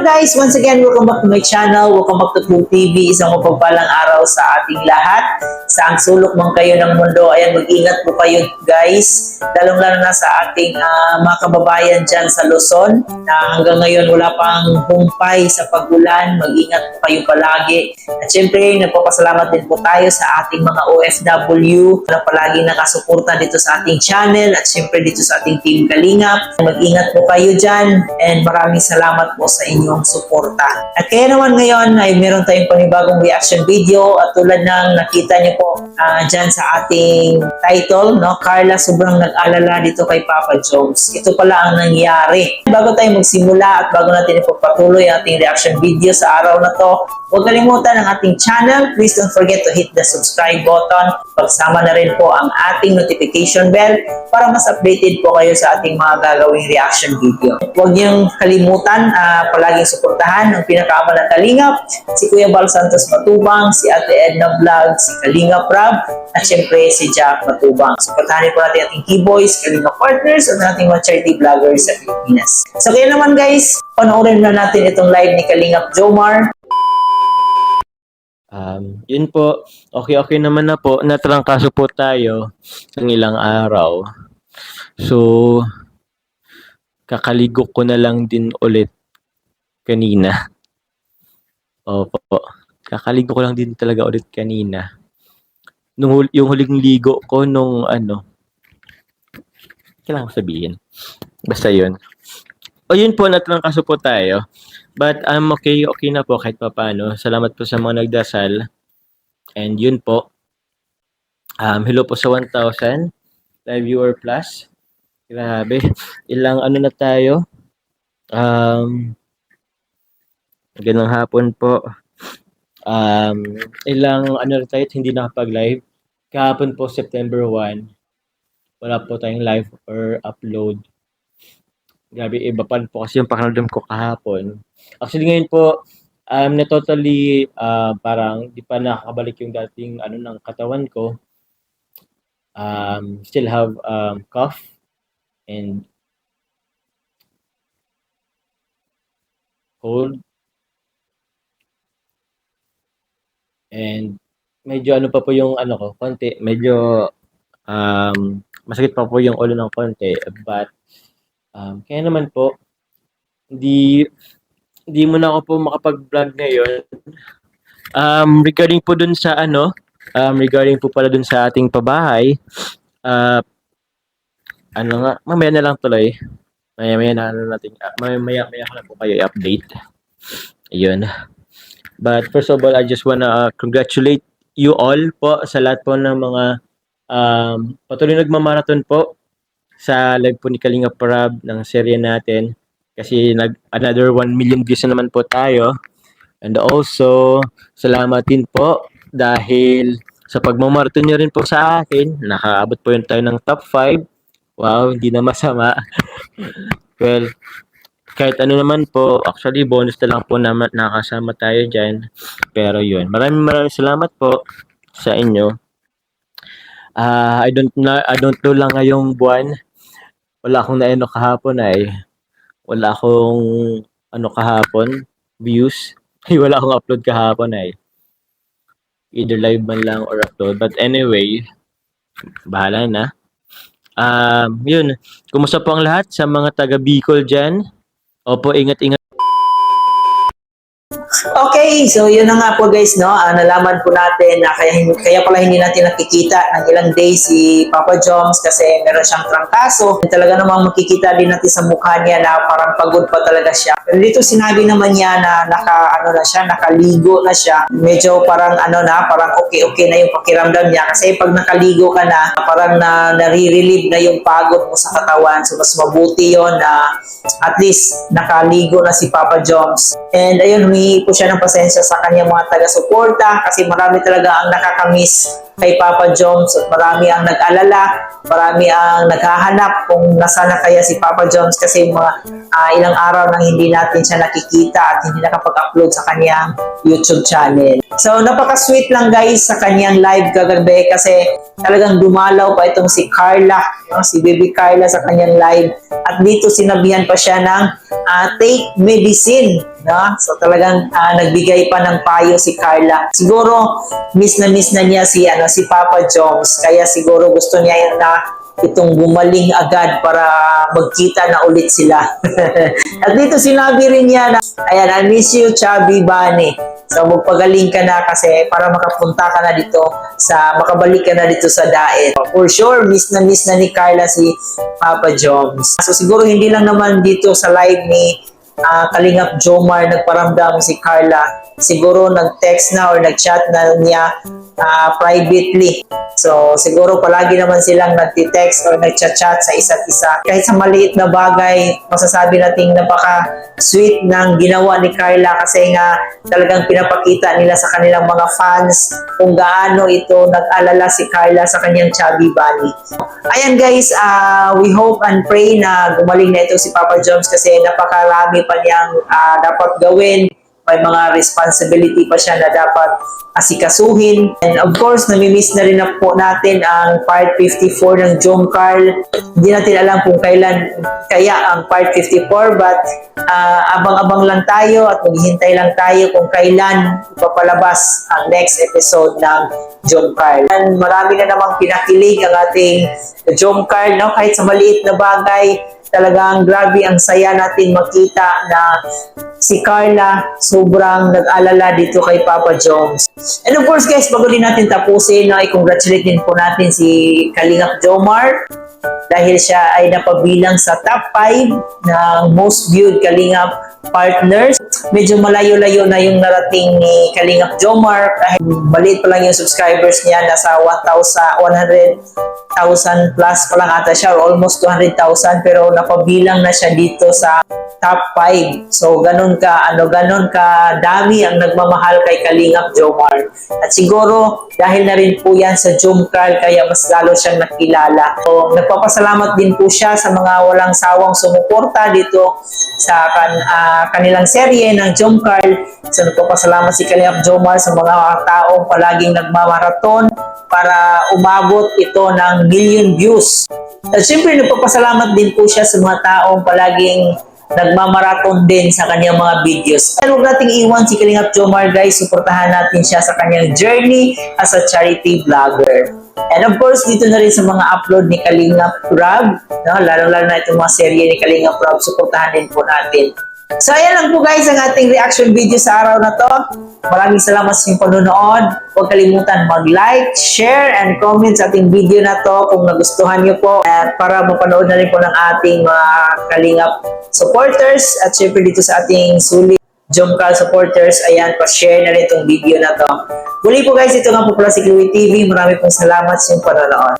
guys, once again, welcome back to my channel. Welcome back to True TV. Isang mapagpalang araw sa ating lahat. Saang sulok man kayo ng mundo, ayan, mag-ingat po kayo guys. Lalong-lalo na sa ating mga kababayan dyan sa Luzon na hanggang ngayon wala pang humpay sa pag-ulan. Mag-ingat po kayo palagi. At syempre, nagpapasalamat din po tayo sa ating mga OFW na palagi nakasuporta dito sa ating channel at syempre dito sa ating Team Kalingap. Mag-ingat po kayo dyan and maraming salamat po sa inyong suporta. At kaya naman ngayon ay meron tayong panibagong reaction video at tulad ng nakita niyo po dyan sa ating title, no? Carla sobrang nag-alala dito kay Papa Joms. Ito pala ang nangyari. Bago tayo magsimula at bago natin ipagpatuloy ang ating reaction video sa araw na to, huwag kalimutan ang ating channel. Please don't forget to hit the subscribe button. Pagsama na rin po ang ating notification bell para mas updated po kayo sa ating mga gagawing reaction video. Huwag niyong kalimutan palaging suportahan ang pinakaama ng Kalingap, si Kuya Bal Santos Matubang, si Ate Edna Vlog, si Kalingap Rab, at syempre si Jack Matubang. Suportahan po natin ating Keyboys, Kalingap Partners, at ating mga charity vloggers sa Pilipinas. So kaya naman guys, panoorin na natin itong live ni Kalingap Jomar. Yun po, okay naman na po, natrangkaso po tayo ng ilang araw. So, kakaligo ko na lang din ulit kanina. Opo, kakaligo ko lang din talaga ulit kanina. Yung huling ligo ko nung kailangan ko sabihin. Basta yun. O yun po, natrangkaso po tayo. But okay na po kahit papaano. Salamat po sa mga nagdasal. And yun po. Hello po sa 1,000 live viewer plus. Grabe. Ilang na tayo? Ganang hapon po. Ilang na tayo hindi nakapag-live. Kahapon po September 1. Wala po tayong live or upload. Grabe, iba pa po kasi yung pakiramdam ko kahapon. Actually ngayon po, na totally parang di pa nakakabalik yung dating ng katawan ko. Still have cough and cold. And medyo pa po yung ko, konti. Medyo masakit pa po yung ulo ng konti. But kaya naman po, hindi muna ako po makapag-vlog ngayon. Regarding po dun sa regarding po pala dun sa ating pabahay, mamaya na lang tuloy. Mamaya ko na po kayo i-update. Ayun. But first of all, I just wanna congratulate you all po sa lahat po ng mga patuloy nagmamarathon po sa live po ni Kalingap Rab ng serye natin. Kasi another 1 million views na naman po tayo. And also, salamat din po dahil sa pagmamarathon nyo rin po sa akin, nakaabot po yun tayo ng top 5. Wow, hindi na masama. Well, kahit naman po, actually bonus na lang po na nakasama tayo dyan. Pero yun, maraming salamat po sa inyo. I don't know lang ngayong buwan. Wala akong kahapon wala akong kahapon, views. Wala akong upload kahapon either live man lang or upload. But anyway, bahala na. Yun. Kumusta po ang lahat sa mga taga Bicol dyan? Opo, ingat-ingat. Okay, so yun na nga po guys, no? Nalaman po natin na kaya pala hindi natin nakikita ng ilang days si Papa Joms kasi meron siyang trangkaso. Talaga namang makikita din natin sa mukha niya na parang pagod pa talaga siya. Pero dito sinabi naman niya na nakaligo na siya. Medyo parang parang okay na yung pakiramdam niya kasi pag nakaligo ka na, parang nare-relieve na yung pagod mo sa katawan. So mas mabuti yun na at least nakaligo na si Papa Joms. And ayun, humingi po siya ng pasensya sa kanyang mga taga-suporta kasi marami talaga ang nakakamiss kay Papa Joms at marami ang nag-alala, marami ang naghahanap kung nasaan na kaya si Papa Joms kasi mga ilang araw nang hindi natin siya nakikita at hindi nakapag-upload sa kanyang YouTube channel. So napaka-sweet lang guys sa kanyang live kagabi kasi talagang dumalaw pa itong si Carla, si Baby Carla sa kanyang live at dito sinabihan pa siya ng take medicine. no? So talagang nagbigay pa ng payo si Carla. Siguro miss na niya si Papa Joms, kaya siguro gusto niya yun na itong gumaling agad para magkita na ulit sila. At dito sinabi rin niya na, ayan, I miss you, Chubby Bunny. So magpagaling ka na kasi para makapunta ka na dito makabalik ka na dito sa diet. For sure, miss na ni Carla si Papa Joms. So siguro hindi lang naman dito sa live ni Kalingap Jomar nagparamdam si Carla. Siguro nag-text na or nag-chat na niya privately. So, siguro palagi naman silang nagti-text or nagchat-chat sa isa't isa. Kahit sa maliit na bagay, masasabi natin napaka-sweet ng ginawa ni Carla kasi nga talagang pinapakita nila sa kanilang mga fans kung gaano ito nag-alala si Carla sa kanyang Chubby Bunny. Ayan guys, we hope and pray na gumaling na ito si Papa Joms kasi napakarami pa niyang dapat gawin. May mga responsibility pa siya na dapat asikasuhin. And of course, namimiss na rin na po natin ang part 54 ng Jom Carl. Hindi natin alam kung kailan kaya ang part 54 but abang-abang lang tayo at maghihintay lang tayo kung kailan ipapalabas ang next episode ng Jom Carl. And marami na namang pinakilig ang ating Jom Carl, no? Kahit sa maliit na bagay, talagang grabe ang saya natin makita na si Carla sobrang nag-alala dito kay Papa Joms. And of course guys, bago din natin tapusin, no, i-congratulate din po natin si Kalingap Jomar dahil siya ay napabilang sa top 5 ng most viewed Kalingap partners. Medyo malayo-layo na yung narating ni Kalingap Jomar kahit maliit pa lang yung subscribers niya, nasa 100,000 plus pa lang ata siya or almost 200,000 pero napabilang na siya dito sa top 5. So ganun ka dami ang nagmamahal kay Kalingap Jomar. At siguro dahil na rin po yan sa Jom Carl kaya mas lalo siyang nakilala. So nagpapasalamat din po siya sa mga walang sawang sumuporta dito sa kanilang serye ng Jom Carl. So nagpapasalamat si Kalingap Jomar sa mga taong palaging nagmamaraton para umabot ito ng million views. At syempre nagpapasalamat din po siya sa mga taong palaging nagmamaraton din sa kanyang mga videos. At huwag nating iwan si Kalingap Jomar guys, suportahan natin siya sa kanyang journey as a charity vlogger. And of course, dito na rin sa mga upload ni Kalingap Rob, no? Lalo-lalo na itong mga serye ni Kalingap Rob, suportahan din po natin. So ayan lang po guys ang ating reaction video sa araw na to. Maraming salamat sa inyong panonood. Huwag kalimutan mag-like, share, and comment sa ating video na to kung nagustuhan nyo po. At para mapanood na rin po ng ating mga Kalingap supporters at syempre dito sa ating sulit Jom Carl supporters, ayan, pa-share na rin itong video na to. Muli po guys, ito nga po pala si Chloe TV. Marami pong salamat sa inyong panonood.